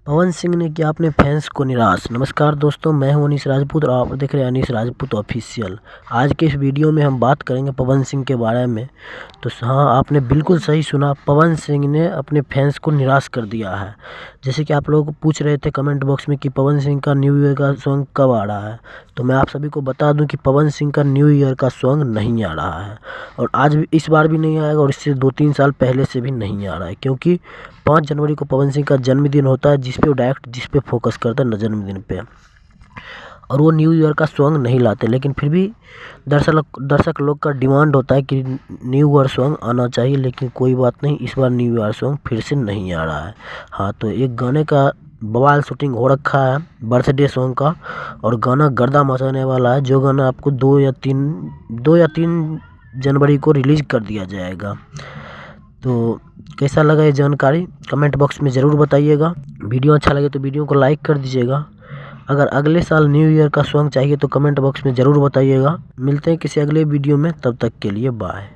पवन सिंह ने किया अपने फैंस को निराश। नमस्कार दोस्तों, मैं हूं अनीस राजपूत और आप देख रहे हैं अनीस राजपूत ऑफिशियल। आज के इस वीडियो में हम बात करेंगे पवन सिंह के बारे में। तो हाँ, आपने बिल्कुल सही सुना, पवन सिंह ने अपने फैंस को निराश कर दिया है। जैसे कि आप लोग पूछ रहे थे कमेंट बॉक्स में कि पवन सिंह का न्यू ईयर का सॉन्ग कब आ रहा है, तो मैं आप सभी को बता दूं कि पवन सिंह का न्यू ईयर का सॉन्ग नहीं आ रहा है और आज भी इस बार भी नहीं आएगा और इससे 2-3 साल पहले से भी नहीं आ रहा है, क्योंकि 5 जनवरी को पवन सिंह का जन्मदिन होता है, जिस पे फोकस करता है जन्मदिन पे, और वो न्यू ईयर का सॉन्ग नहीं लाते। लेकिन फिर भी दर्शक लोग का डिमांड होता है कि न्यू ईयर सॉन्ग आना चाहिए, लेकिन कोई बात नहीं, इस बार न्यू ईयर सॉन्ग फिर से नहीं आ रहा है। हाँ, तो एक गाने का बवाल शूटिंग हो रखा है बर्थडे सॉन्ग का, और गाना गर्दा मचाने वाला है, जो गाना आपको 2 या 3 जनवरी को रिलीज कर दिया जाएगा। तो कैसा लगा ये जानकारी कमेंट बॉक्स में ज़रूर बताइएगा। वीडियो अच्छा लगे तो वीडियो को लाइक कर दीजिएगा। अगर अगले साल न्यू ईयर का सॉन्ग चाहिए तो कमेंट बॉक्स में ज़रूर बताइएगा। मिलते हैं किसी अगले वीडियो में, तब तक के लिए बाय।